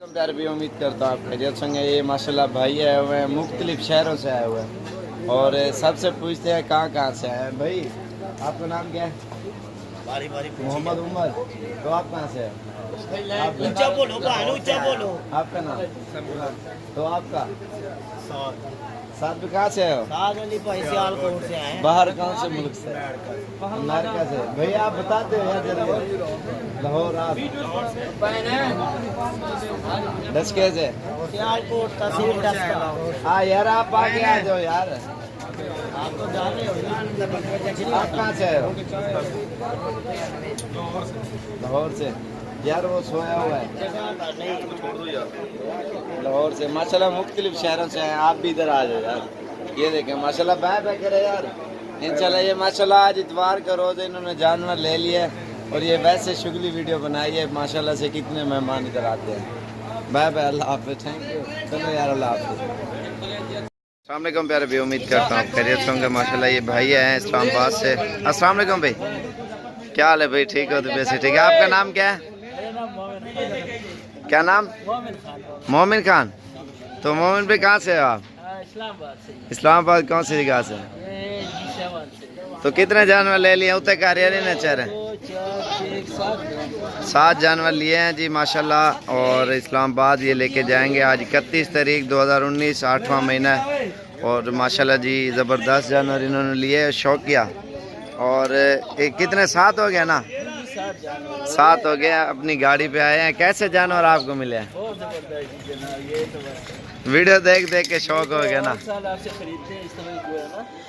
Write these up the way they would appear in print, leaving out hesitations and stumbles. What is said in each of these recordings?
प्यार भी उम्मीद करता हूँ आप खैरियत संगे। ये माशाल्लाह भाई आए हुए हैं, मुख्तलिफ शहरों से आए हुए हैं और सबसे पूछते हैं कहाँ से आए हैं। भाई आपका नाम क्या है? मोहम्मद उमर। तो आप कहाँ से हैं? ऊंचा बोलो, ऊंचा बोलो। आपका नाम? तो आपका साथ में कहाँ से आए हो? सियालकोट से आए हैं। बाहर कौन से मुल्क से? अमेरिका से। भैया आप बताते हो यार जरा। लाहौर। आप 10 कैसे? सियालकोट तहसील 10 का। हाँ यार आप आगे आ जाओ यार। आप तो जाने हो। आप कहाँ से आए हो? लाहौर से। यार वो सोया हुआ है। लाहौर से माशाल्लाह मुख्तलिफ शहरों से हैं। आप भी इधर आ जाओ यार। ये देखें माशाल्लाह बाय करे यार। इंशाल्लाह ये माशाल्लाह आज इतवार का रोज़ इन्होंने जानवर ले लिया और ये वैसे शुगली वीडियो बनाई है। माशाल्लाह से कितने मेहमान इधर आते हैं। बाय बाय, अल्लाह हाफ़िज़। Thank you. चलो यार, अल्लाह हाफ़िज़। अस्सलाम वालेकुम प्यारे भाई, उम्मीद करता हूँ खैरियत से होंगे। माशाल्लाह ये भाई हैं इस्लामाबाद से। अस्सलाम वालेकुम भाई, क्या हाल है भाई? ठीक हो? तो वैसे ठीक है। आपका नाम क्या है? क्या नाम? मोमिन खान। तो मोमिन भाई कहाँ से हो आप? इस्लामाबाद कौन सी जगह से? तो कितने जानवर ले लिए? उतने कार्य ने चेहरे 7 जानवर लिए हैं जी माशाल्लाह। और इस्लामाबाद ये लेके जाएंगे आज 31 तारीख 2019, 8वां महीना है। और माशाल्लाह जी ज़बरदस्त जानवर इन्होंने लिए, शौकिया। और कितने 7 हो गया ना? 7 हो गया। अपनी गाड़ी पे आए हैं। कैसे जानवर आपको मिले हैं? वीडियो देख देख के शौक हो गया ना?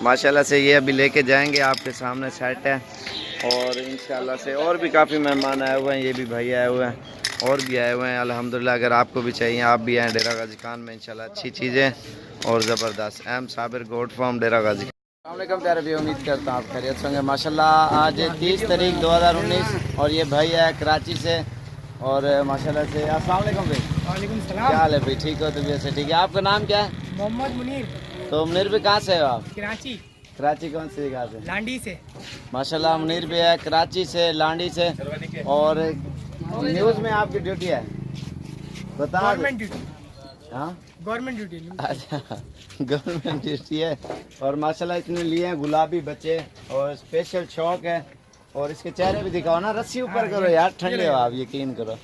माशाल्लाह से ये अभी लेके जाएंगे, आपके सामने सेट है। और इंशाल्लाह से और भी काफ़ी मेहमान आए हुए हैं। ये भी भाई आए हुए हैं और भी आए हुए हैं अल्हम्दुलिल्लाह। अगर आपको भी चाहिए आप भी आएँ डेरा गाजी खान में। इंशाल्लाह अच्छी चीज़ें और ज़बरदस्त। एम साबिर गोट फार्म डेरा गाजी। अस्सलाम वालेकुम प्यारे भी, उम्मीद करता हूँ आप खैरियत होंगे। माशाल्लाह आज 30 तारीख 2019 और ये भाई है कराची से। और माशाल्लाह से अस्सलाम वालेकुम भाई। वालेकुम सलाम। क्या हाल है भाई? ठीक हो? तबीयत से ठीक है। आपका नाम क्या है? मोहम्मद मुनीर। तो मुनीर भाई कहाँ से हो आप? कराची। कराची कौन सी जगह से? लांडी से। माशाल्लाह मुनीर भाई है कराची से, लांडी से। और न्यूज़ में आपकी ड्यूटी है, बता। Government duty. हाँ गवर्नमेंट ड्यूटी। अच्छा, गवर्नमेंट ड्यूटी है। और माशाल्लाह इतने लिए हैं गुलाबी बच्चे और स्पेशल शौक है। और इसके चेहरे भी दिखाओ ना। रस्सी ऊपर करो यार, ठंडे हो आप, यकीन करो।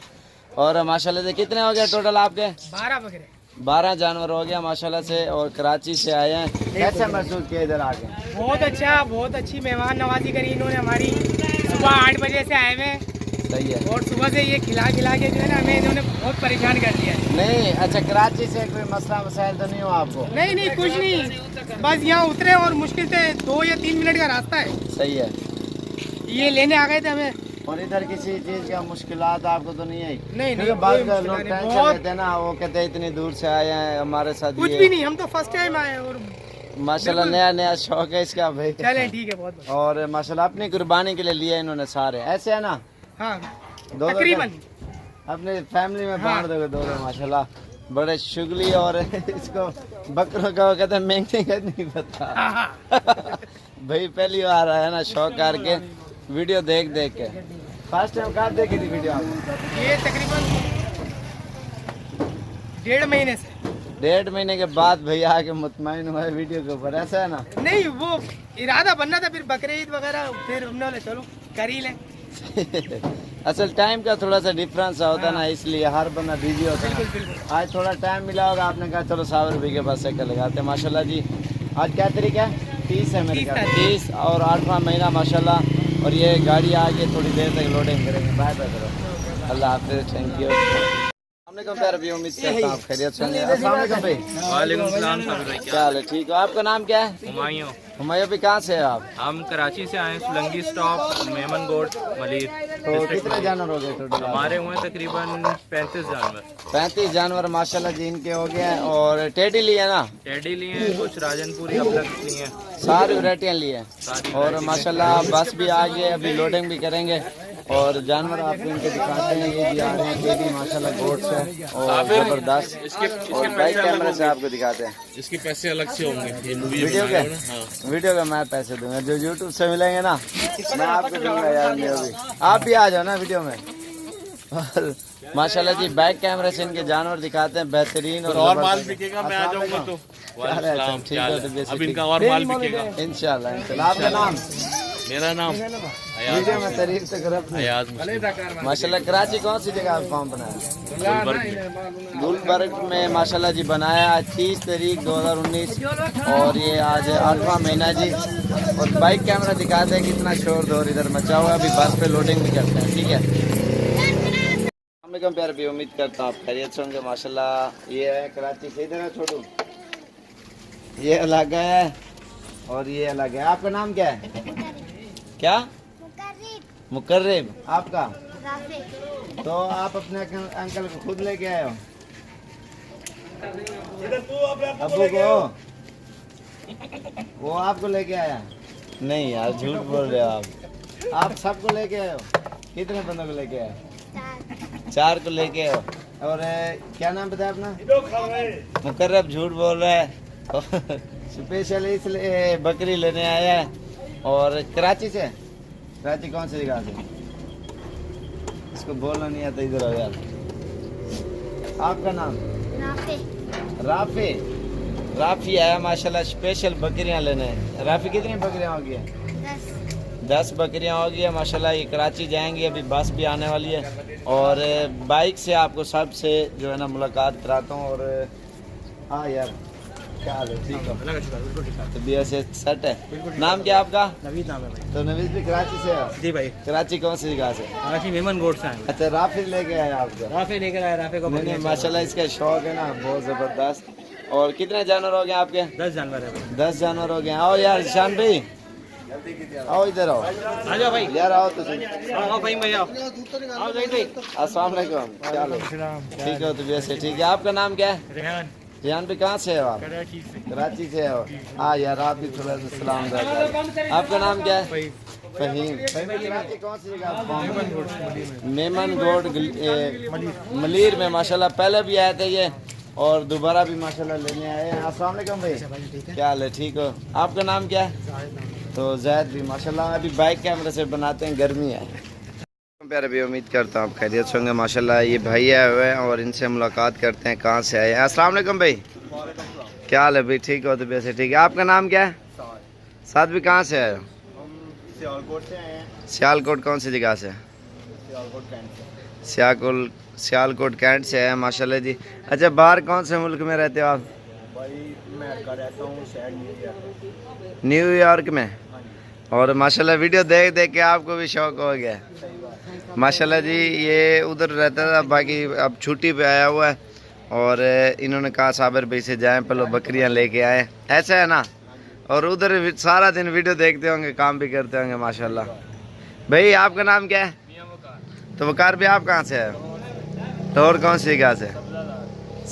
और माशाल्लाह से कितने हो गए टोटल आपके? 12 बकरे। 12 जानवर हो गया माशाल्लाह से। और कराची से आए हैं। कैसे महसूस किया इधर आके? बहुत अच्छा, बहुत अच्छी मेहमान नवाजी करी इन्होंने हमारी। सुबह 8 बजे से आए हुए। सही है। और सुबह से ये खिला के जो है ना हमें इन्होंने बहुत परेशान कर दिया है। नहीं अच्छा, कराची से कोई मसला मसाइल तो नहीं हो आपको? नहीं कुछ नहीं, बस यहाँ उतरे और मुश्किल से 2 या 3 मिनट का रास्ता है। सही है। ये लेने आ गए थे हमें। और इधर किसी चीज़ का मुश्किलात आपको तो नहीं आई? नहीं बाद लोग टेंशन लेते हैं ना, वो कहते हैं इतनी दूर से आए हैं हमारे साथ। कुछ भी नहीं, हम तो फर्स्ट टाइम आए हैं। और माशाल्लाह नया शौक है इसका भाई। चले ठीक है, बहुत। और माशाल्लाह अपनी कुर्बानी के लिए लिए इन्होंने सारे, ऐसे है ना? हाँ दो तकरीबन अपने फैमिली में बांट दोगे दो माशाल्लाह। बड़े शुगली। और इसको बकरों का वो कहते हैं मेंगने का नहीं पता। भाई पहली बार आया ना शौक करके, वीडियो देख के। फर्स्ट टाइम कहाँ देखी थी वीडियो आपको? ये तकरीबन 1.5 महीने से। 1.5 महीने के बाद भैया आके मुतमईन हुआ वीडियो के ऊपर, ऐसा है ना? नहीं, वो इरादा बनना था, फिर बकरे ईद वगैरह, फिर हमने बोले चलो कर ही लें। असल टाइम का थोड़ा सा डिफरेंस होता है ना, इसलिए हर बंदा बिजी होता है। बिल्कुल। आज थोड़ा टाइम मिला होगा, आपने कहा चलो साबिर भाई के पास चक्कर लगाते हैं। माशाल्लाह जी आज क्या तारीख है? 30 है मेरे ख्याल। 30 और 8वां महीना माशाल्लाह। और ये गाड़ी आगे थोड़ी देर तक लोडिंग करेंगे। बाय बाय करो, अल्लाह हाफिज़। Thank you. प्यार भी, उम्मीद करता हूँ आप खैरियत से होंगे। अस्सलाम वालेकुम भाई। वालेकुम सलाम साबिर भाई, क्या हाल है? ठीक हो? आपका नाम क्या है? हुमायूं। हुमायूं भी कहाँ से है आप? हम कराची से आए, सुलंगी स्टॉप, मेमन गोट, मलिर। तो कितने जानवर हो गए टोटल? हमारे हुए तकरीबन 35 जानवर। 35 जानवर माशाल्लाह जी इनके हो गए हैं। और टेडी लिए ना? टेडी लिए, कुछ राजनपुरी अपलक लिए, सारी वैरायटियाँ लिए हैं। और माशाल्लाह बस भी आ गए, अभी लोडिंग भी करेंगे। और जानवर आपको इनके दिखाते हैं। ये भी आ रहे हैं, ये भी माशाल्लाह गोट से और जबरदस्त। और बैक कैमरे से आपको दिखाते हैं। इसके पैसे अलग से होंगे ये वीडियो के? वीडियो का मैं पैसे दूंगा, जो यूट्यूब से मिलेंगे ना मैं आपको दूंगा यार। भी आप भी आ जाओ ना वीडियो में। और माशाल्लाह जी बैक कैमरे से इनके जानवर दिखाते हैं बेहतरीन और माल बिकेगा मैं आ जाऊंगा तो वालेकुम ठीक है अब इनका और माल बिकेगा इंशाल्लाह इंशाल्लाह। आपका नाम? मेरा नाम वीडियो में तारीफ तो कर अपनी। अयाज मुस्लिम। माशाल्लाह कराची कौन सी जगह आप फॉर्म बनाया? गुलबर्ग में माशाल्लाह जी बनाया 30 तारीख 2019 और ये आज 8वां महीना जी। और बाइक कैमरा दिखाते हैं कितना शोर शोर इधर मचा हुआ है। अभी बस पे लोडिंग भी करते हैं, ठीक है। अस्सलाम प्यार भी उम्मीद करता हूँ आप खैरियत से होंगे माशाल्लाह। ये है कराची से, इधर है छोटू, ये अलग है और ये अलग है। आपका नाम क्या है? क्या? मुकर्रिब। आपका? तो आप अपने अंकल को खुद लेके आए हो? अब्बू को? वो आपको लेके आया? नहीं यार झूठ बोल रहे हो आप। आप सबको लेके आए हो? कितने बंदों को लेके आए? 4 को लेके आए हो। और क्या नाम बताया अपना? मुकर्रब झूठ बोल रहा है। स्पेशल इसलिए बकरी लेने आया है। और कराची से? कराची कौन सी जगह से? इसको बोलना नहीं आता, इधर आओ यार। आपका नाम? राफी। राफी आया माशाल्लाह स्पेशल बकरियां लेने। राफी कितनी बकरियां होगी? 10 बकरियां होगी है माशाल्लाह। ये कराची जाएंगी, अभी बस भी आने वाली है। और बाइक से आपको सबसे जो है ना मुलाकात कराता हूँ। और हाँ यार क्या हाल है? ठीक है तो भी ऐसे सेट है। नाम क्या आपका? नवीद नाम है भाई। तो नवीद भी कराची से है? जी भाई। कराची कौन सी जगह से? कराची मेमन गोड से आए। अच्छा राफी लेके आया आपका? राफे लेकर आए, राफे को नहीं माशाल्लाह इसका शौक है ना बहुत जबरदस्त। और कितने जानवर हो गए आपके? 10 जानवर है भाई। 10 जानवर हो गए। आओ यार शान भाई, आओ इधर आओ। आ जाओ भाई, यार आओ तो आओ भाई भाई आओ भाई। अस्सलाम वालेकुम, क्या हाल है? ठीक हो तो वैसे ठीक है। आपका नाम क्या है? रेहान। रेहान भी कहाँ से है आप? कराची से। कराची से हो? हाँ यार आप भी थोड़ा सा सलाम दो। आपका नाम क्या है? फहीम। कराची कौन सी जगह? मेमन गोड मलीर में माशाल्लाह पहले भी आए थे ये और दोबारा भी माशाल्लाह लेने आए हैं। अस्सलाम वालेकुम भाई, क्या हाल है? ठीक हो? आपका नाम क्या है? तो जैद भी माशाल्लाह अभी बाइक कैमरे से बनाते हैं, गर्मी है प्यारे भी। उम्मीद करता हूँ आप खैरियत से होंगे माशाल्लाह। ये भाई आए हुए हैं और इनसे मुलाकात करते हैं कहाँ से आए हैं। अस्सलाम वालेकुम भाई, क्या हाल है भाई? ठीक हो तो वैसे ठीक है। आपका नाम क्या है? साथ भी कहाँ से आए हो? सियालकोट से आए हैं। सियालकोट कौन सी जगह से? सियालकोट कैंट से है माशाल्लाह जी। अच्छा बाहर कौन से मुल्क में रहते हो आप? भाई मैं रहता हूँ शहर न्यूयॉर्क में। और माशाल्लाह वीडियो देख देख के आपको भी शौक हो गया माशाल्लाह जी। ये उधर रहता था, बाकी अब छुट्टी पे आया हुआ है और इन्होंने कहा साबिर भाई से जाएं पहले बकरियां लेके आए, ऐसा है ना। और उधर सारा दिन वीडियो देखते होंगे, काम भी करते होंगे माशाल्लाह। भाई आपका नाम क्या है? तो वकार भी आप कहाँ से है? लाहौर कौन सी जगह से?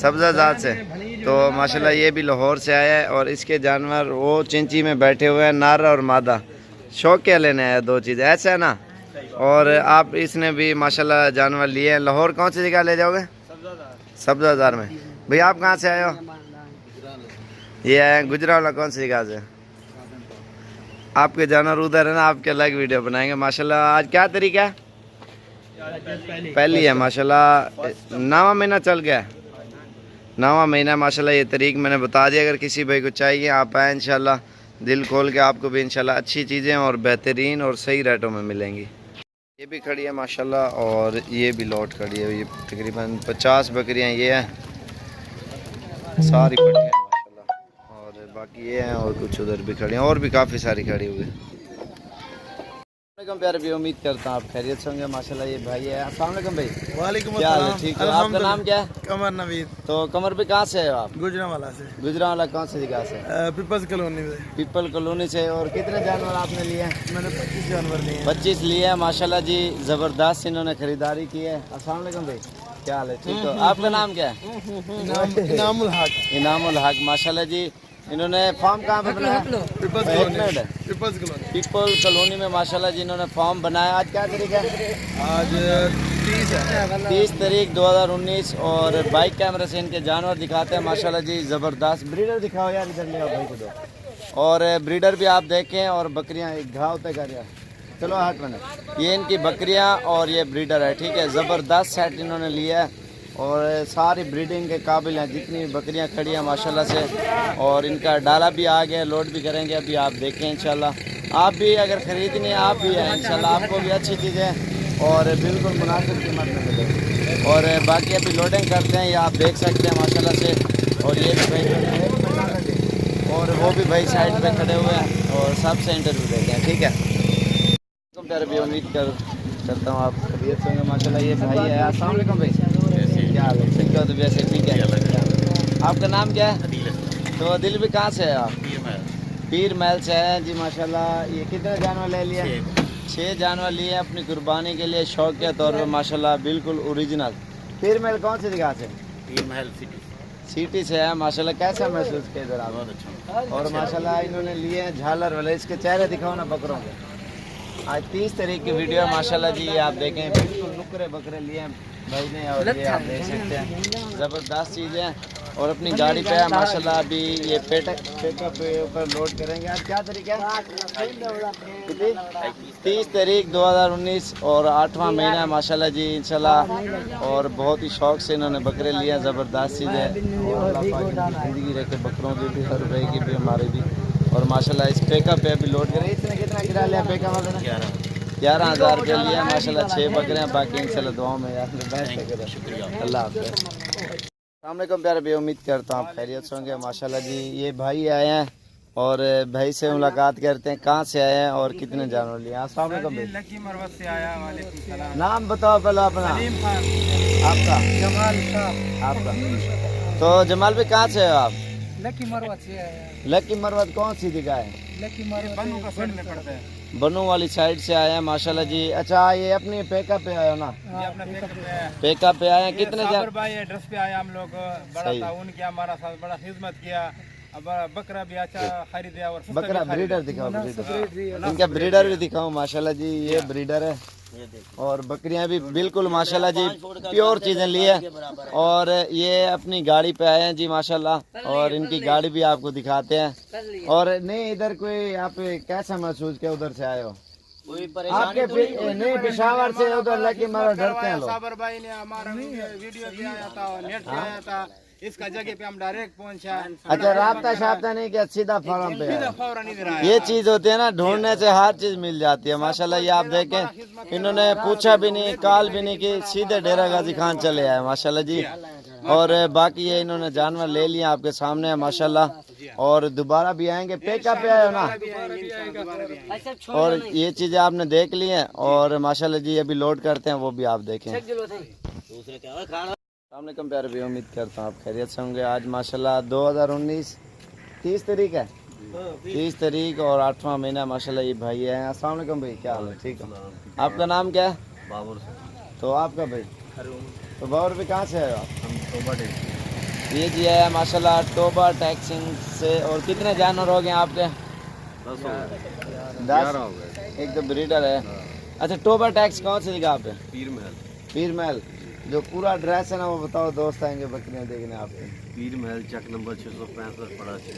सब्जाजात से। तो माशाल्लाह ये भी लाहौर से आया है और इसके जानवर वो चिंची में बैठे हुए हैं, नर और मादा। शौक क्या लेने आया? 2 चीज़, ऐसा है ना। और आप इसने भी माशाल्लाह जानवर लिए हैं। लाहौर कौन सी जगह ले जाओगे? सब्जाजार में। भैया आप कहाँ से आए हो? ये आए हैं गुजरावाला कौन सी जगह से? आपके जानवर उधर है ना, आपके अलग वीडियो बनाएंगे माशाल्लाह। आज क्या तरीका है? पहली है माशाल्लाह। 9वां महीना चल गया, 9वां महीना माशाल्लाह। ये तारीख मैंने बता दी। अगर किसी भाई को चाहिए आप आए इंशाल्लाह, दिल खोल के आपको भी इंशाल्लाह अच्छी चीज़ें और बेहतरीन और सही रेटों में मिलेंगी। ये भी खड़ी है माशाल्लाह और ये भी लॉट खड़ी है। ये तकरीबन 50 बकरियां ये हैं, सारी पट्टी है माशाल्लाह। और बाकी ये हैं और कुछ उधर भी खड़ी हैं और भी काफ़ी सारी खड़ी हुई है। प्यारे भी उम्मीद करता हूँ आप खैरियत से होंगे माशाल्लाह। ये भाई है। अस्सलाम वालेकुम भाई, वालेकुम क्या हाल है? अस्सलाम। ठीक है। आपका नाम क्या है? कमर नवीद। तो कमर पे कहाँ से है आप? गुजरावाला से। गुजरावाला कौन सी जगह से? पीपल्स कॉलोनी से। पीपल कॉलोनी से। और कितने जानवर आपने लिए हैं? मैंने 25 जानवर लिए हैं। 25 लिए हैं माशाल्लाह जी। ज़बरदस्त इन्होंने खरीदारी की है। अस्सलाम वालेकुम भाई, क्या हाल है? ठीक हो? आपका नाम क्या है? इनामुल हक। इनामुल हक माशाल्लाह जी। इन्होंने फॉर्म कहाँ पे बनाया? Peoples colony. पीपल कॉलोनी में माशाल्लाह जी इन्होंने फॉर्म बनाया। आज क्या तारीख है? आज 30 है। 30 तारीख 2019। और बाइक कैमरे से इनके जानवर दिखाते हैं माशाल्लाह जी। ज़बरदस्त ब्रीडर दिखाओ यार, इधर ले आओ भाई को दो। और ब्रीडर भी आप देखें और बकरियां एक घाव तक कर यार। चलो 8 मिनट। ये इनकी बकरियां और ये ब्रीडर है, ठीक है। ज़बरदस्त सेट इन्होंने लिया है और सारी ब्रीडिंग के काबिल हैं, जितनी बकरियां खड़ी हैं माशाल्लाह से। और इनका डाला भी आ गया, लोड भी करेंगे, अभी आप देखें इंशाल्लाह। आप भी अगर ख़रीदनी है आप भी हैं इंशाल्लाह, आपको भी अच्छी चीज़ें और बिल्कुल मुनासिब कीमत में मिलेगी। और बाकी अभी लोडिंग करते हैं, ये आप देख सकते हैं माशाल्लाह से। और ये भी भाई और वो भी भाई साइड पे खड़े हुए हैं और सबसे इंटरव्यू देते हैं, ठीक है। तो प्यारे भी उम्मीद करता हूँ आप खैरियत से होंगे माशाल्लाह। ये भाई है, अस्सलाम वालेकुम भाई, क्या हाल है? ठीक हो तो वैसे ठीक है। आपका नाम क्या है? तो दिल भी कहाँ से है आप? पीर महल से है जी माशाल्लाह। ये कितने जानवर ले लिए? 6 जानवर लिए अपनी कुर्बानी के लिए, शौक के तौर पर माशाल्लाह, बिल्कुल ओरिजिनल। पीर महल कौन सी जगह से? पीर महल सिटी से है माशाल्लाह। कैसा महसूस किया इधर आप? और माशाल्लाह इन्होंने लिए हैं झालर वाले। इसके चेहरे दिखाओ ना बकरों के। आज 30 तारीख की वीडियो है माशाल्लाह जी, ये आप देखें बिल्कुल नुकरे बकरे लिए हैं भाई ने। और ये आप देख सकते हैं ज़बरदस्त चीज़ें हैं। और अपनी गाड़ी पे है माशाल्लाह। अभी ये पेकअप पे ऊपर लोड करेंगे। आज क्या तारीख है? 30 तारीख 2019 और 8वां महीना है माशाल्लाह जी इंशाल्लाह। और बहुत ही शौक से इन्होंने बकरे लिए हैं, ज़बरदस्त चीज़ें। ज़िंदगी रखे बकरों की भी, हर भाई की भी, हमारे भी। और माशाल्लाह इस पेकअप पे अभी लोड करें। इसने कितना किराया लिया पेकअप वाले ने? 11,000 रुपये लिया माशाल्लाह। 6 बकरे हैं, बाकी इंशाल्लाह दुआओं में यार। शुक्रिया, अल्लाह हाफ़िज़। अस्सलाम वालेकुम प्यारे भाई, उम्मीद करता हूँ आप खैरियत से होंगे माशाल्लाह जी। ये भाई आए हैं और भाई से मुलाकात करते हैं, कहाँ से आए हैं और कितने जानवर लिए। अस्सलाम वालेकुम भाई। लकी मरवत से आया। वालेकुम सलाम। नाम बताओ पहले अपना। आपका? जमाल साहब। आपका? तो जमाल भाई कहाँ से हो आप? लकी मरवत से आया। लकी मरवत कौन सी जगह है? लकी मरवत बनू का साइड में पड़ता है। बनू वाली साइड से आए हैं माशाल्लाह जी। अच्छा ये अपनी पेकअप पे आए हो ना? ये अपना पेकअप पे आए हैं। कितने भाई एड्रेस पे आए हम लोग। बड़ा ताउन किया हमारा साथ, बड़ा खिदमत किया। अब बकरा भी अच्छा खरीदा और बकरा ब्रीडर दिखाओ, ब्रीडर इनका ब्रीडर भी दिखाओ माशाल्लाह जी। ये ब्रीडर है और बकरियां भी बिल्कुल माशाल्लाह जी प्योर चीज़ें लिए। और ये अपनी गाड़ी पे आए हैं जी माशाल्लाह। और इनकी गाड़ी भी आपको दिखाते हैं। और नहीं इधर कोई आप कैसा महसूस किया उधर से आए हो? आपके नहीं पेशावर से उधर लकी मारा डरते हैं लोग। साबर भाई ने हमारा वीडियो पे आया था, नेट पे आया था, इसका जगह पे हम डायरेक्ट पहुंचा। अच्छा राब्ता शाब्ता नहीं किया, सीधा फॉर्म पे? सीधा फौरन इधर आया। ये चीज होती है ना, ढूंढने से हर चीज मिल जाती है माशाल्लाह। ये आप देखें इन्होंने पूछा भी नहीं, कॉल भी नहीं की, सीधे डेरा गाजी खान चले आए माशाल्लाह जी। और बाकी ये इन्होंने जानवर ले लिए आपके सामने है माशाल्लाह। और दोबारा भी आएंगे। पेकअप पे आए हो ना? और ये चीजें आपने देख ली हैं और माशाल्लाह जी अभी लोड करते हैं, वो भी आप देखें। अस्सलाम प्यारे भी, उम्मीद करता हूँ आप खैरियत से होंगे। आज माशाल्लाह 2019 30 तारीख है, 30 तारीख और 8वां महीना माशाल्लाह। ये भाई हैं। अस्सलाम वालेकुम भाई, क्या हाल है? ठीक है। आपका नाम क्या है? बाबर से। तो आपका भाई? तो बाबर भी कहाँ से है आप? हम टोबा डे। ये जी है माशाल्लाह टोबा टैक्सिंग से। और कितने जानवर हो गए आपके? 10 हो गए। एक तो ब्रीडर है। अच्छा टोबा टैक्स कौन सी जगह पे? पीर महल। पीर महल। जो पूरा एड्रेस है ना वो बताओ, दोस्त आएंगे बकरियाँ देखने आपके। पीर महल चक नंबर 665 पड़ा से।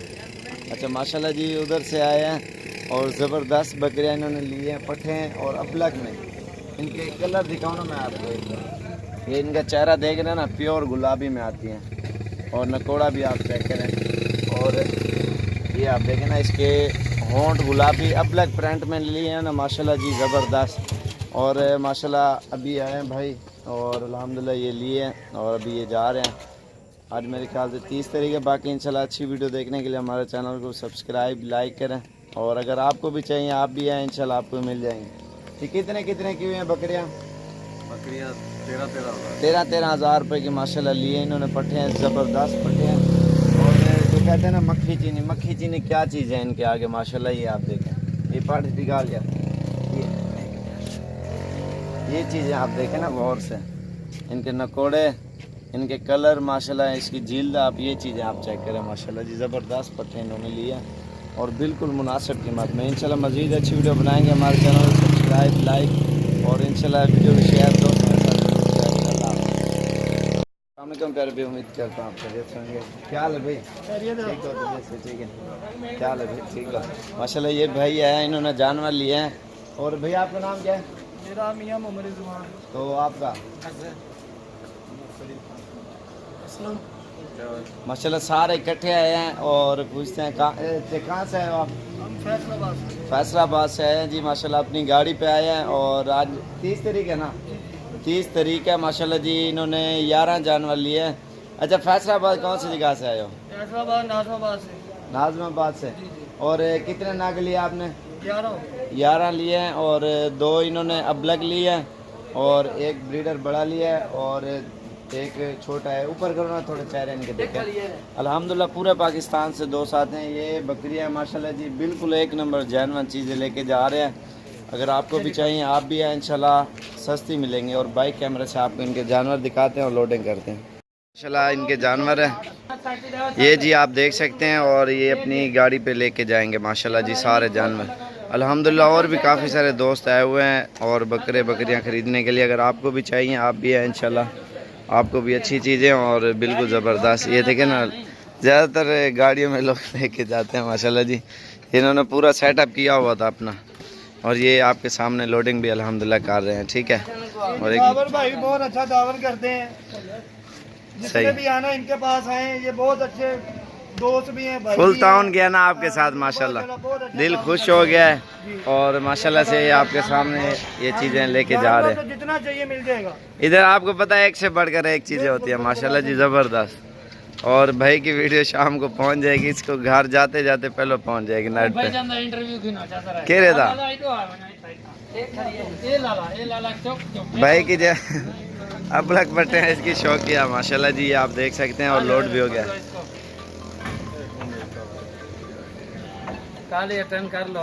अच्छा माशाल्लाह जी उधर से आए हैं और ज़बरदस्त बकरियाँ इन्होंने ली हैं, पठे और अपलक में। इनके कलर दिखाऊँ ना मैं आपको एक बार। ये इनका चेहरा देख रहे हैं ना, प्योर गुलाबी में आती हैं। और नकोड़ा भी आप चेक करें। और ये आप देखें ना, इसके होंठ गुलाबी अपलक प्रिंट में लिए हैं ना माशाल्लाह जी, ज़बरदस्त। और माशाल्लाह अभी आए हैं भाई और अल्हम्दुलिल्लाह ये लिए हैं और अभी ये जा रहे हैं। आज मेरे ख्याल से 30 तारीख है। बाकी इंशाल्लाह अच्छी वीडियो देखने के लिए हमारे चैनल को सब्सक्राइब लाइक करें। और अगर आपको भी चाहिए आप भी आएँ, इंशाल्लाह आपको मिल जाएंगे। ये कितने की हुई हैं बकरियाँ? बकरियाँ 13,000 रुपये की माशाल्लाह लिए इन्होंने। पट्टे हैं ज़बरदस्त पट्टे हैं। और जो कहते हैं ना मक्खी चीनी क्या चीज़ है इनके आगे माशाल्लाह। ये आप देखें, ये पाठ निकाल गया। ये चीज़ें आप देखें ना गौर से, इनके नकोड़े, इनके कलर माशाल्लाह, इसकी झील आप ये चीज़ें आप चेक करें माशाल्लाह जी। ज़बरदस्त पट्टे इन्होंने लिए और बिल्कुल मुनासिब कीमत में। इंशाल्लाह मज़ीद अच्छी वीडियो बनाएंगे। हमारे चैनल को सब्सक्राइब लाइक और इंशाल्लाह वीडियो को शेयर दो। अस्सलाम प्यारे भी, उम्मीद करता हूँ आप खैरियत से होंगे। क्या हाल है भाई? ठीक हो तो जैसे ठीक है। क्या हाल है भाई? ठीक है माशाल्लाह। ये भाई है, इन्होंने जानवर लिए हैं और भैया आपका नाम क्या है? मेरा मियाँ मोहम्मद रिजवान। तो आपका? माशाल्लाह सारे इकट्ठे आए हैं और पूछते हैं कहाँ से आए हो आप? हम फैसलाबाद से। फैसलाबाद से आए हैं जी माशाल्लाह, अपनी गाड़ी पे आए हैं। और आज 30 तारीख है ना, 30 तारीख है माशाल्लाह जी। इन्होंने 11 जानवर लिए हैं। अच्छा, फैसलाबाद कौन सी जगह से आए हो? फैसलाबाद नाजमाबाद से। नाजमाबाद से। और कितने नाग लिए आपने? 11 लिए हैं और 2 इन्होंने अबलग लिए हैं और एक ब्रीडर बड़ा लिया है और एक छोटा है। ऊपर करो ना थोड़े चेहरे इनके देखें। अल्हम्दुलिल्लाह पूरे पाकिस्तान से दोस्त आते हैं। ये बकरियां माशाल्लाह जी बिल्कुल एक नंबर जैनवन चीज़ें लेके जा रहे हैं। अगर आपको भी चाहिए आप भी आए, इंशाल्लाह सस्ती मिलेंगी। और बाइक कैमरे से आपको इनके जानवर दिखाते हैं और लोडिंग करते हैं। माशाल्लाह इनके जानवर हैं ये जी, आप देख सकते हैं। और ये अपनी गाड़ी पे लेके जाएंगे माशाल्लाह जी सारे जानवर अल्हम्दुलिल्लाह। और भी काफ़ी सारे दोस्त आए हुए हैं और बकरियां ख़रीदने के लिए। अगर आपको भी चाहिए आप भी आए, इंशाल्लाह आपको भी अच्छी चीज़ें और बिल्कुल ज़बरदस्त। ये देखें ना, ज़्यादातर गाड़ियों में लोग लेके जाते हैं माशाल्लाह जी। इन्होंने पूरा सेटअप किया हुआ था अपना और ये आपके सामने लोडिंग भी अल्हम्दुलिल्लाह कर रहे हैं। ठीक है। और दावर भाई बहुत अच्छा दावर करते हैं। सही जितने भी आना इनके पास आए, ये बहुत अच्छे दोस्त भी हैं भाई। फुल टाउन गया ना आपके साथ माशाल्लाह, दिल खुश हो गया है। और माशाल्लाह से आपके सामने ये चीज़ें लेके जा रहे हैं। जितना चाहिए मिल जाएगा इधर। आपको पता है एक से बढ़कर एक चीज़ें होती है माशाल्लाह जी, ज़बरदस्त। और भाई की वीडियो शाम को पहुंच जाएगी, इसको घर जाते जाते पहले पहुंच जाएगी नाइट पे। कह रहे था भाई की जो अबलक बटे हैं इसकी शौकिया माशाल्लाह जी, ये आप देख सकते हैं। और लोड भी हो गया। कर लो।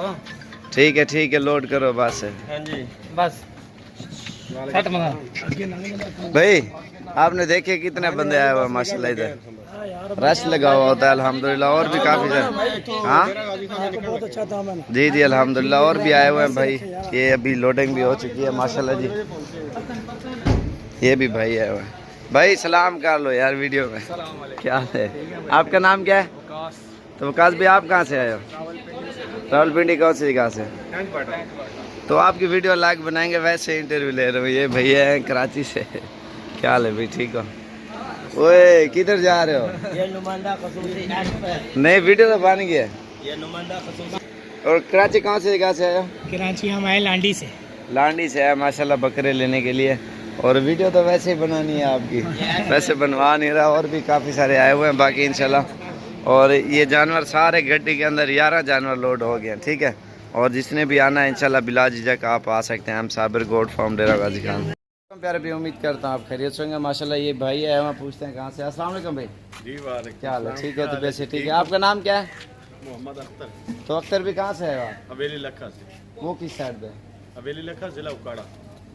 ठीक है लोड करो बस। हाँ जी बस। भाई आपने देखे कितने बंदे आए हुए माशाल्लाह, इधर रश लगा हुआ होता है अल्हम्दुलिल्लाह। और भी काफ़ी सारे, हाँ बहुत अच्छा दाम है। जी अल्हम्दुलिल्लाह। और भी आए हुए हैं भाई। ये अभी लोडिंग भी हो चुकी है माशाल्लाह जी। ये भी भाई आए हुए हैं। भाई सलाम कर लो यार वीडियो में। क्या है आपका नाम क्या है? तो वकास भाई आप कहाँ से आए हो? रावलपिंडी कौन सी जगह से? तो आपकी वीडियो लाइक बनाएंगे, वैसे इंटरव्यू ले रहे हो। ये भैया हैं कराची से। क्या हाल है भाई, ठीक हो? ओए किधर जा रहे हो? ये नुमाइंदा खसूसी नहीं वीडियो तो बन गया। ये नुमाइंदा खसूसी। और कराची कौन सी जगह से आए हो? कराची हम आए लांडी से। लांडी से आए माशाल्लाह बकरे लेने के लिए। और वीडियो तो वैसे ही बनानी है आपकी, वैसे बनवा नहीं रहा। और भी काफ़ी सारे आए हुए हैं बाकी इंशाल्लाह। और ये जानवर सारे गड्डी के अंदर 11 जानवर लोड हो गए हैं। ठीक है। और जिसने भी आना है इंशाल्लाह बिला झिझक आप आ सकते हैं। हम साबिर गोट फार्म डेरा गाजी खान। प्यारे भी उम्मीद करता हूँ आप खैरियत से होंगे माशाल्लाह। ये भाई है, वहाँ पूछते हैं कहाँ से। अस्सलाम वालेकुम भाई। जी वालेकुम। क्या हाल है, ठीक है? तो वैसे ठीक है। आपका नाम क्या है? मोहम्मद अख्तर। तो अख्तर भी कहाँ से है आप? हवेली लखा से। वो किस साइड पे? हवेली लखा जिला उकाड़ा।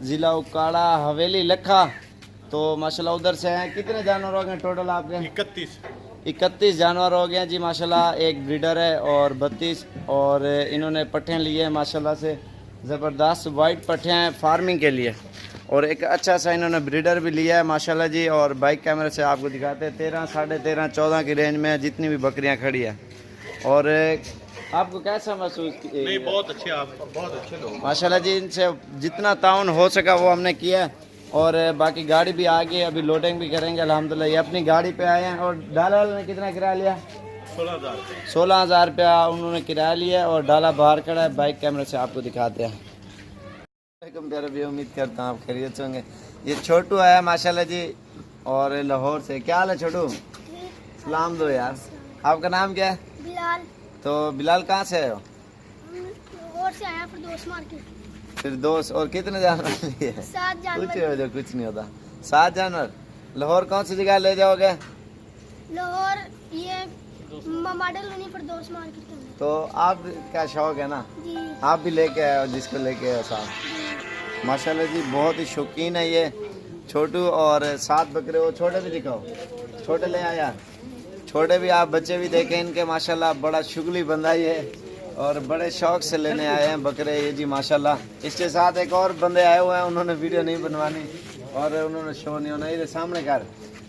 ज़िला उकाड़ा हवेली लखा। तो माशाल्लाह उधर से हैं। कितने जानवर हो गए टोटल आपके? 31 जानवर हो गए जी माशाल्लाह। एक ब्रीडर है और 32। और इन्होंने पट्ठे लिए हैं माशाल्लाह से, ज़बरदस्त वाइट पट्ठे हैं फार्मिंग के लिए। और एक अच्छा सा इन्होंने ब्रीडर भी लिया है माशाल्लाह जी। और बाइक कैमरे से आपको दिखाते हैं 13, 13.5, 14 की रेंज में जितनी भी बकरियां खड़ी है। और आपको कैसा महसूस? नहीं बहुत अच्छे, आप बहुत अच्छे लोग माशाल्लाह जी। इनसे जितना ताउन हो सका वो हमने किया है। और बाकी गाड़ी भी आ गई, अभी लोडिंग भी करेंगे अल्हम्दुलिल्लाह। ये अपनी गाड़ी पे आए हैं। और डाला वाले ने कितना किराया लिया? 16,000 रुपया उन्होंने किराया लिया। और डाला बाहर खड़ा है, बाइक कैमरे से आपको दिखाते हैं। प्यारे भी उम्मीद करता हूँ आप खैरियत से होंगे। ये छोटू आया माशाल्लाह जी और लाहौर से। क्या हाल है छोटू? सलाम दो यार। आपका नाम क्या है? बिलाल। तो बिलाल कहाँ से आए हो? और से आया फिर दोस्त मार्केट। फिर दोस्त। और कितने जानवर लिए? 7 जानवर। कुछ हो जो कुछ नहीं होता। 7 जानवर। लाहौर कौन सी जगह ले जाओगे? लाहौर ये मॉडल नहीं पर दोस्त मार्केट के अंदर। तो आप क्या शौक है ना, जी आप भी लेके आए हो जिसको लेके आए हो साथ। माशाल्लाह जी बहुत ही शौकीन है ये छोटू। और 7 बकरे। वो छोटे भी दिखाओ, छोटे ले आया। छोटे भी आप बच्चे भी देखें इनके माशाल्लाह। बड़ा शुगली बंदा ये और बड़े शौक से लेने आए हैं बकरे ये जी माशाल्लाह। इसके साथ एक और बंदे आए हुए हैं, उन्होंने वीडियो नहीं बनवानी और उन्होंने शो नहीं होना, ये सामने कर।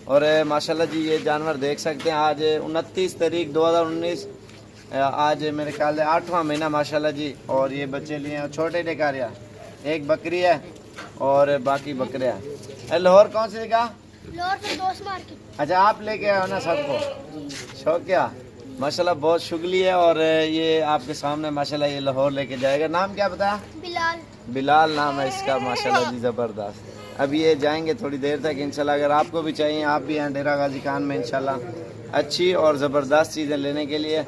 और माशाल्लाह जी ये जानवर देख सकते हैं। आज 29 तारीख 2019 आज मेरे ख्याल से 8वां महीना माशाल्लाह जी। और ये बच्चे लिए हैं छोटे डेकारिया, एक बकरी है और बाकी बकरे हैं। लाहौर कौन सी जगह? लाहौर फिरदौस मार्केट। अच्छा, आप लेके आओ ना सबको, शौकिया माशाल्लाह बहुत शुगली है। और ये आपके सामने माशाल्लाह ये लाहौर लेके जाएगा। नाम क्या बताया? बिलाल। बिलाल नाम है इसका माशाल्लाह जी, ज़बरदस्त। अभी ये जाएंगे थोड़ी देर तक इंशाल्लाह। अगर आपको भी चाहिए, आप भी हैं डेरा गाजी खान में इंशाल्लाह अच्छी और ज़बरदस्त चीज़ें लेने के लिए।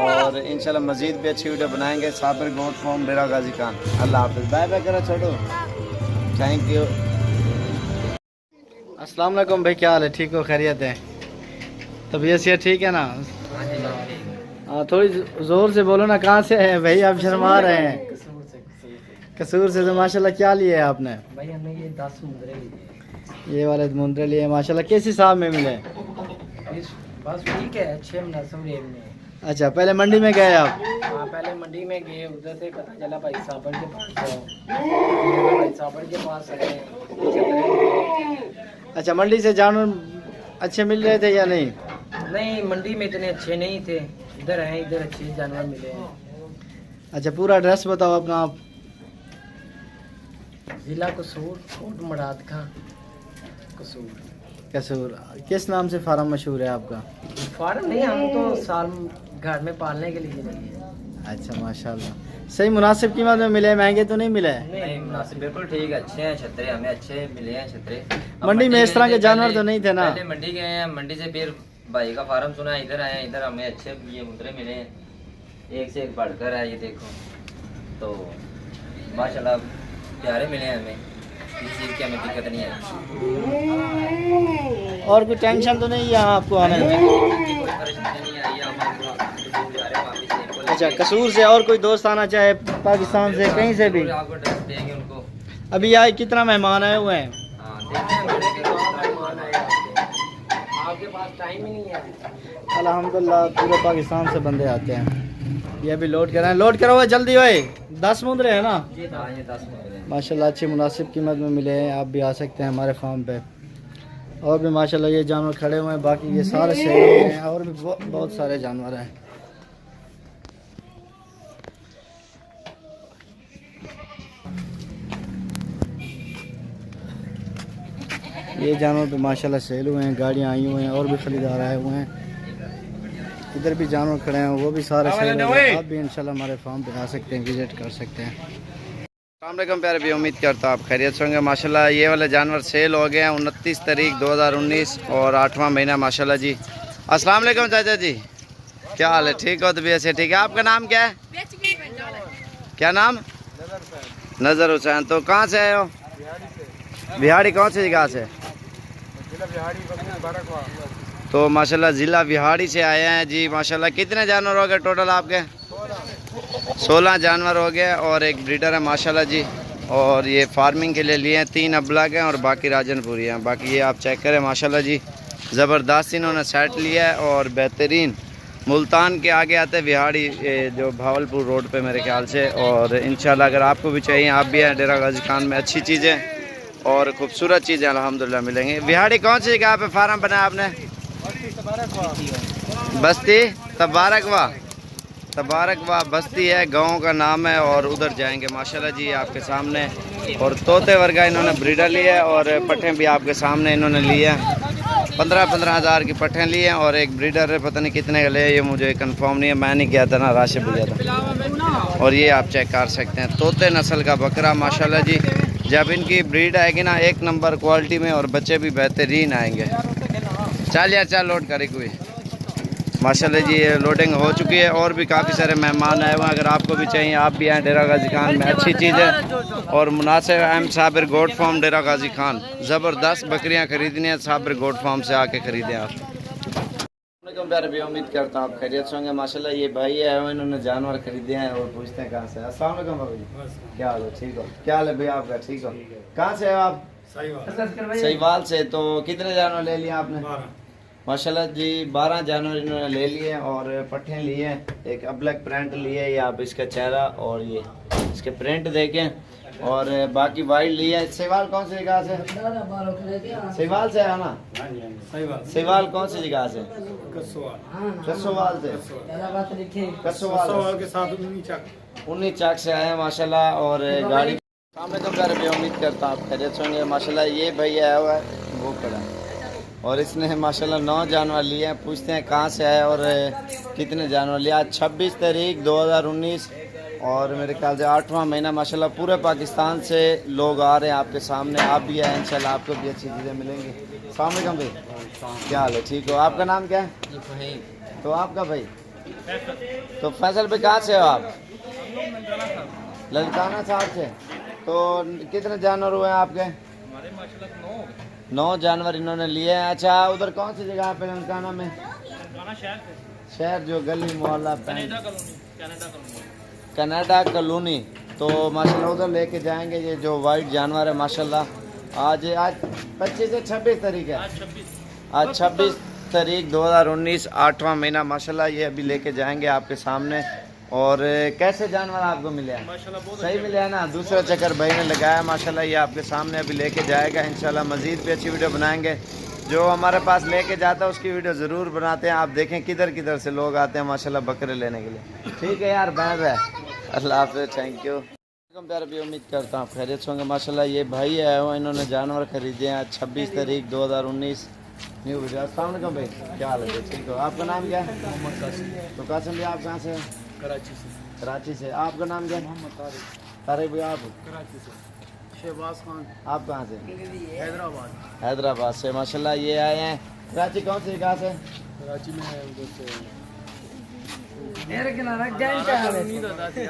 और इंशाल्लाह मज़ीद भी अच्छी वीडियो बनाएंगे। साबिर गोट फॉर्म डेरा गाजी खान। अल्लाह हाफ़िज़, बाय बाय करो छोटो, थैंक यू। अस्सलाम वालेकुम भाई, क्या हाल है? ठीक हो, खैरियत है? तबीयत से ठीक है ना? हाँ, थोड़ी ज़ोर से बोलो ना। कहाँ से है भाई? आप शर्मा रहे हैं। कसूर से। तो माशाल्लाह क्या लिए आपने? भाई हमने ये 10 मुंदरे लिए। ये वाले मुंदरे लिए माशाल्लाह। किस हिसाब में मिले? बस ठीक है, अच्छे मुनासिब रेट में। अच्छा, पहले मंडी में गए आप? हाँ, पहले मंडी में गए, उधर से पता चला भाई साबर के पास जाओ, भाई साबर के पास आए। अच्छा, मंडी से जानवर अच्छे मिल रहे थे या नहीं? नहीं, मंडी में इतने अच्छे नहीं थे, इधर आए, इधर अच्छे जानवर मिले हैं। अच्छा, पूरा एड्रेस बताओ अपना आप। जिला कसूर, कोट मुराद खां, कसूर। कसूर। किस नाम से फार्म मशहूर है आपका? फार्म नहीं, हम तो साल घर में पालने के लिए लिए। अच्छा, माशाल्लाह। सही मुनासिब कीमत में मिले? महंगे तो नहीं मिले? नहीं, मुनासिब बिल्कुल ठीक, अच्छे हैं छतरे, हमें अच्छे मिले हैं छतरे। मंडी में इस तरह के जानवर तो नहीं थे ना? पहले मंडी गए हैं, मंडी से फिर भाई का फार्म सुना, इधर आए हैं, इधर हमें अच्छे ये मुंदरे मिले हैं, एक से एक बढ़कर है। ये देखो तो माशाल्लाह प्यारे मिले हैं हमें, किसी चीज़ की हमें दिक्कत नहीं है। और कोई टेंशन तो नहीं है यहाँ आपको आने में? कोई परेशानी नहीं आई है हमारे। अच्छा, कसूर से और कोई दोस्त आना चाहे पाकिस्तान से कहीं से भी? आपको ड्रेस देंगे उनको। अभी यहाँ कितना मेहमान आए हुए हैं? हाँ, देखते हैं बड़े के मेहमान आए हैं। आपके पास टाइम ही नहीं है। अल्हम्दुलिल्लाह पूरे पाकिस्तान से बंदे आते हैं। ये अभी लोड कर रहे हैं, लोड करो जल्दी भाई। 10 मुंदरे हैं ना? हाँ, ये 10 मुंदरे हैं। माशाल्लाह अच्छी मुनासिब कीमत में मिले हैं। आप भी आ सकते हैं हमारे फार्म पे। और भी माशाल्लाह ये जानवर खड़े हुए हैं, बाकी ये सारे शेर हैं और भी बहुत सारे जानवर हैं। ये जानवर पे माशाल्लाह सेल हुए हैं, गाड़ियाँ आई हुई हैं और भी खरीदार आए हुए हैं। इधर भी जानवर खड़े हैं, वो भी सारे सेल हुए हैं। आप भी इंशाल्लाह हमारे फार्म पे आ सकते हैं, विजिट कर सकते हैं। अस्सलाम वालेकुम प्यारे भी, उम्मीद करता हूँ आप खैरियत से होंगे। माशाल्लाह ये वाले जानवर सेल हो गए हैं 29 तारीख 2019 और 8वां महीना माशाल्लाह जी। अस्सलाम वालेकुम चाचा जी, क्या हाल है? ठीक हो? तबीयत से ठीक है? आपका नाम क्या है? क्या नाम? नज़र हुसैन। तो कहाँ से आए हो? बिहाड़ी। कौन सी जगह से? तो माशाल्लाह ज़िला बिहाड़ी से आए हैं जी। माशाल्लाह कितने जानवर हो गए टोटल आपके? 16 जानवर हो गए और एक ब्रीडर है माशाल्लाह जी। और ये फार्मिंग के लिए लिए हैं, 3 अबलग हैं और बाकी राजनपुरी हैं। बाकी ये आप चेक करें माशाल्लाह जी, ज़बरदस्त इन्होंने सेट लिया है और बेहतरीन। मुल्तान के आगे आते हैं बिहाड़ी, जो भावलपुर रोड पे मेरे ख्याल से। और इंशाल्लाह अगर आपको भी चाहिए, आप भी हैं डेरा गाजी खान में, अच्छी चीज़ें और खूबसूरत चीज़ें अल्हम्दुलिल्लाह मिलेंगी। बिहाड़ी कौन सी जगह पे फार्म बनाया आपने? बस्ती तबारकवा। तबारकवा बस्ती है, गांव का नाम है। और उधर जाएंगे माशाल्लाह जी आपके सामने। और तोते वर्गा इन्होंने ब्रीडर लिए और पट्ठें भी आपके सामने इन्होंने लिए हैं। 15-15 हज़ार की पट्ठें लिए हैं और एक ब्रीडर है, पता नहीं कितने का ले, ये मुझे कंफर्म नहीं है, मैं नहीं किया था ना, राशिद भी गया था। और ये आप चेक कर सकते हैं, तोते नस्ल का बकरा माशाल्लाह जी। जब इनकी ब्रीड आएगी ना 1 नंबर क्वालिटी में और बच्चे भी बेहतरीन आएंगे। चल यार चल, लोड करे कोई। माशाल्लाह जी ये लोडिंग हो चुकी है और भी काफ़ी सारे मेहमान आए हुए हैं। अगर आपको भी चाहिए, आप भी आएँ डेरा गाजी खान में, अच्छी चीज़ है और मुनासिब। एम साबिर गोट फार्म डेरा गाजी खान, ज़बरदस्त बकरियां खरीदनी है, साबिर गोट फार्म से आके ख़रीदें आप। प्यारे भी, उम्मीद करता हूँ आप खैरियत से होंगे। माशाल्लाह ये भाई है, इन्होंने जानवर खरीदे हैं और पूछते हैं कहाँ से। अस्सलाम वालेकुम बाबू जी, क्या हाल है? ठीक हो? क्या हाल है भैया आपका? ठीक हो? कहाँ से हो आप? सहीवाल से। तो कितने जानवर ले लिए आपने? माशाल्लाह जी 12 जानवर इन्होंने ले लिए और पट्ठें लिए। एक अबलग प्रिंट लिए, ये आप इसका चेहरा और ये इसके प्रिंट देखें। और बाकी वाइट लिया है। सेवाल कौन सी जगह से? सेवाल से है ना? सेवाल कौन सी जगह से? कसोवाल से। कसोवाल के साथ 19 चाक से आए हैं माशाल्लाह। और गाड़ी सामने तो कर भी उम्मीद करता हूँ आप खैरियत से होंगे माशाल्लाह। ये भाई आया हुआ है वो खड़ा है और इसने माशाल्लाह 9 जानवर लिए हैं। पूछते हैं कहाँ से आए और कितने जानवर लिए। आज 26 तारीख 2019 और मेरे ख्याल से 8वां महीना माशाल्लाह। पूरे पाकिस्तान से लोग आ रहे हैं आपके सामने। आप भी आए इंशाल्लाह, आपको भी अच्छी चीज़ें मिलेंगी। अस्सलाम वालेकुम भाई, क्या हाल है? ठीक हो? आपका नाम क्या है? तो आपका भाई तो फैसल भाई कहाँ से हो आप? ललकाना साहब से। तो कितने जानवर हुए हैं आपके? 9 जानवर इन्होंने लिए हैं। अच्छा, उधर कौन सी जगह पे ललकाना में? शहर जो गली मोहल्ला कनाडा कॉलोनी। तो माशाल्लाह उधर लेके जाएंगे। ये जो वाइट जानवर है माशाल्लाह। आज 25 से 26 तारीख है। आज 26 तारीख 2019 8वां महीना माशाल्लाह। ये अभी लेके जाएंगे आपके सामने। और कैसे जानवर आपको मिले हैं? सही मिले हैं ना? दूसरा चक्कर भाई ने लगाया माशाल्लाह। ये आपके सामने अभी लेके जाएगा इंशाल्लाह। मज़ीद भी अच्छी वीडियो बनाएंगे। जो हमारे पास लेके जाता है उसकी वीडियो ज़रूर बनाते हैं। आप देखें किधर किधर से लोग आते हैं माशाल्लाह बकरे लेने के लिए। ठीक है यार, बाय बाय, अल्लाह हाफ़िज़, थैंक यू। प्यार भी उम्मीद करता हूँ खैरियत से होंगे माशाल्लाह। ये भाई आए हुए, इन्होंने जानवर खरीदे हैं। 26 तारीख 2019 न्यू वीडियो। अस्सलाम वालेकुम भाई, क्या हाल है? ठीक हो? आपका नाम क्या है? मोहम्मद कासिम। तो कासिम भाई आप कहाँ से? कराची से। कराची से। आपका नाम क्या है? मोहम्मद तारिक भाई। आप? कराची से। शहबाज खान। आप कहाँ से? हैदराबाद। हैदराबाद से माशाल्लाह। ये आए हैं कराची कौन सी जगह से? कराची में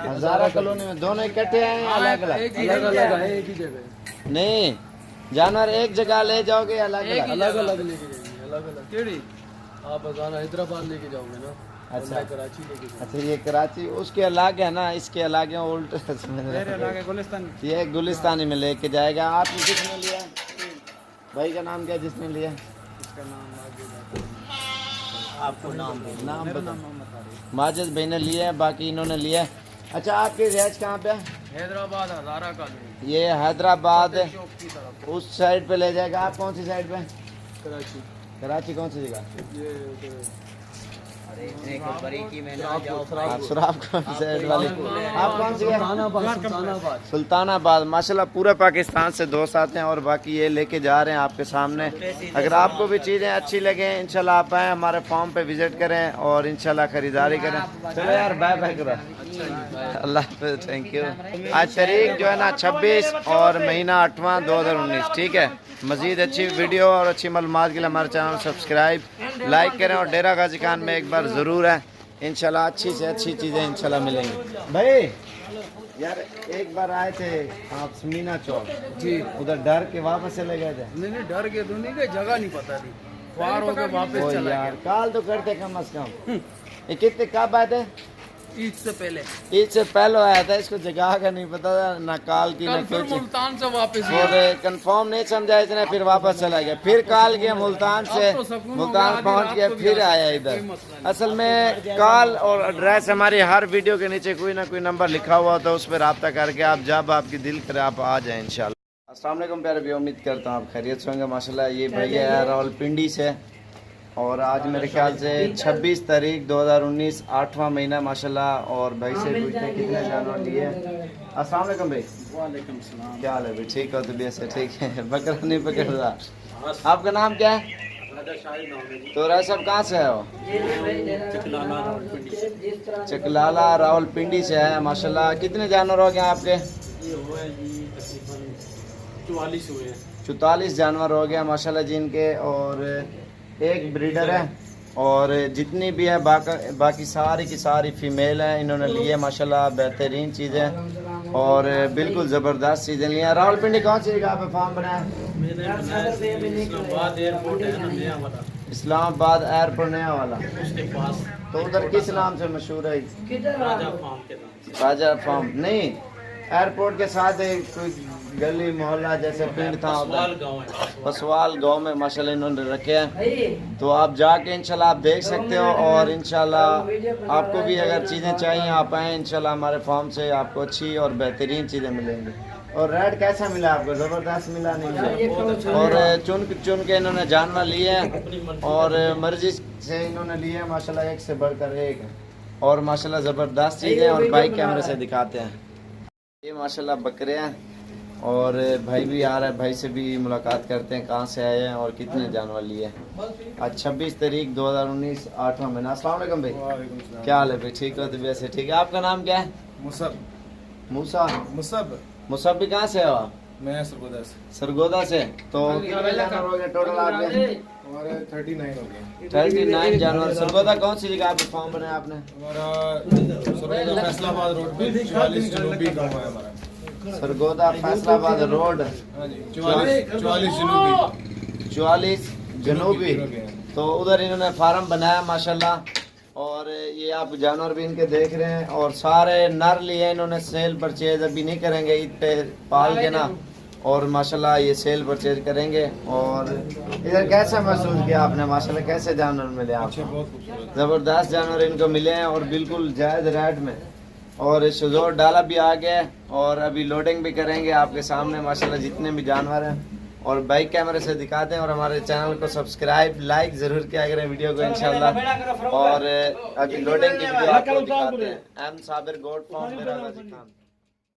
हज़ारा कॉलोनी में। दोनों इकट्ठे आए हैं अलग अलग? एक ही जगह। नहीं, जानवर एक जगह ले जाओगे अलग अलग? अलग अलग लेके जाएंगे। अलग अलग केड़ी? आप हज़ारा हैदराबाद लेके जाओगे ना? अच्छा, कराची लेके। अच्छा, ये कराची उसके अलग है ना, इसके अलग है उल्ट। ये गुलिस्तानी में लेके जाएगा। आपने किसने लिया? भाई का नाम क्या है जिसने लिया? इसका नाम आपको नाम बता। माजिद भाई ने लिया है, बाकी इन्होंने लिया है। अच्छा, आपकी रिहाइश कहाँ पे है? हैदराबाद हज़ारा कॉलोनी। ये हैदराबाद उस साइड पे ले जाएगा। आप कौन सी साइड पे? कराची। कराची कौन सी जगह? सुराब साइड वाली। आप कौन सी? सुल्तानाबाद। माशाल्लाह पूरे पाकिस्तान से दोस्त आते हैं और बाकी ये लेके जा रहे हैं आपके सामने। अगर आपको भी चीज़ें अच्छी लगे इंशाल्लाह आप आएँ, हमारे फार्म पे विजिट करें और इंशाल्लाह ख़रीदारी करें। चलो यार, बाय बाय करो, अल्लाह हाफ़िज़, थैंक यू। आज तारीख जो है ना 26 और महीना 8वां 2019। ठीक है। मज़ीद अच्छी वीडियो और अच्छी मालूमात के लिए हमारे चैनल सब्सक्राइब लाइक करें और डेरा गाजी खान में एक बार ज़रूर है इंशाल्लाह। अच्छी से अच्छी चीज़ें इंशाल्लाह मिलेंगी। भाई यार एक बार आए थे आप समीना चौक जी, उधर डर के वापस चले गए थे? नहीं, डर के तो नहीं गए, जगह नहीं पता थी, पार होकर वापस चला यार। काल तो करते कम अज कम। ये कितने कब आए थे? ईद से पहले। ईद से पहले आया था। इसको जगह का नहीं पता था, ना काल की ना कुछ। मुल्तान से वापस और कंफर्म नहीं समझा इसने, फिर वापस चला गया। फिर काल गया मुल्तान से, मुल्तान पहुंच गया, फिर आया इधर। असल में काल और एड्रेस हमारी हर वीडियो के नीचे कोई ना कोई नंबर लिखा हुआ होता है, उस पर रब्ता करके आप जब आपकी दिल करे आप आ जाए इंशाल्लाह। अस्सलाम वालेकुम प्यारे भी, उम्मीद करता हूँ आप खैरियत से होंगे माशाल्लाह। ये भैया है रावलपिंडी से और आज मेरे ख्याल से 26 तारीख 2019 8वां महीना माशाल्लाह। और भाई से पूछते हैं कितने जानवर लिए। अस्सलाम वालेकुम भाई। वालेकुम सलाम, क्या हाल है भाई? ठीक हो? तबीयत से ठीक है? बकरा नहीं पकड़ रहा। आपका नाम क्या है? तो राय साहब कहाँ से है वो? चकलाला रावलपिंडी से है माशाल्लाह। कितने जानवर हो गए आपके? 44 जानवर हो गया माशाल्लाह जिनके। और एक ब्रीडर है और जितनी भी है बाकी सारी की सारी फीमेल हैं। इन्होंने लिए माशाल्लाह बेहतरीन चीज़ें और बिल्कुल ज़बरदस्त चीज़ें लिए। रावलपिंडी कौन सी जगह पे फार्म बनाया? इस्लामाबाद एयरपोर्ट नया वाला, उसके पास। तो उधर किस नाम से मशहूर है? राजा फार्म नहीं, एयरपोर्ट के साथ कोई गली मोहल्ला जैसे पिंड था, पसवाल गांव में माशाल्लाह इन्होंने रखे हैं। तो आप जाके इंशाल्लाह आप देख सकते हो और इंशाल्लाह आपको भी अगर चीज़ें चाहिए आप आएँ इंशाल्लाह हमारे फार्म से आपको अच्छी और बेहतरीन चीज़ें मिलेंगी। और रेड कैसा मिला आपको? जबरदस्त मिला नहीं मिला? और चुन के इन्होंने जानवर लिए हैं और मर्जी से इन्होंने लिए हैं माशाल्लाह, एक से बढ़कर एक, और माशाल्लाह ज़बरदस्त चीज़ें। और बाइक कैमरे से दिखाते हैं, ये माशाल्लाह बकरे हैं और भाई भी आ रहा है, भाई से भी मुलाकात करते हैं कहाँ से आए हैं और कितने जानवर लिए। आज 26 तारीख 2019 8वां महीना। अस्सलाम वालेकुम भाई, क्या हाल है भाई? ठीक हो? तबीयत से ठीक है? आपका नाम क्या है? मुसब मूसा। मुसब मुसब भी कहाँ से हो आप? मैं सरगोदा से। सरगोदा से। तो कितने जानवर हो गए टोटल आपके? हमारे 39 हो गए। 39 जानवर। सरगोदा कौन सी जगह पे फार्म बनाया आपने? हमारा सरगोदा फैसलाबाद रोड पे 44 जनूबी गाँव है हमारा। सरगोदा फैसलाबाद रोड हाँ जी, 44 जनूबी। 44 जनूबी। तो उधर इन्होंने फार्म बनाया माशाल्लाह। और ये आप जानवर भी इनके देख रहे हैं और सारे नर लिए इन्होंने। सेल परचेज अभी नहीं करेंगे, ईद पे पाल के ना, और माशाल्लाह ये सेल परचेज करेंगे। और इधर कैसा महसूस किया आपने? माशाल्लाह कैसे जानवर मिले आपको? ज़बरदस्त जानवर इनको मिले हैं और बिल्कुल जायज़ रेट में। और शजोर डाला भी आ गया है और अभी लोडिंग भी करेंगे आपके सामने माशाल्लाह जितने भी जानवर हैं। और बाइक कैमरे से दिखाते हैं और हमारे चैनल को सब्सक्राइब लाइक ज़रूर किया करें वीडियो को इंशाल्लाह। और अभी लोडिंग की वीडियो आपको दिखाते हैं। एम साबिर गोट फार्म मेरा गाजी खान।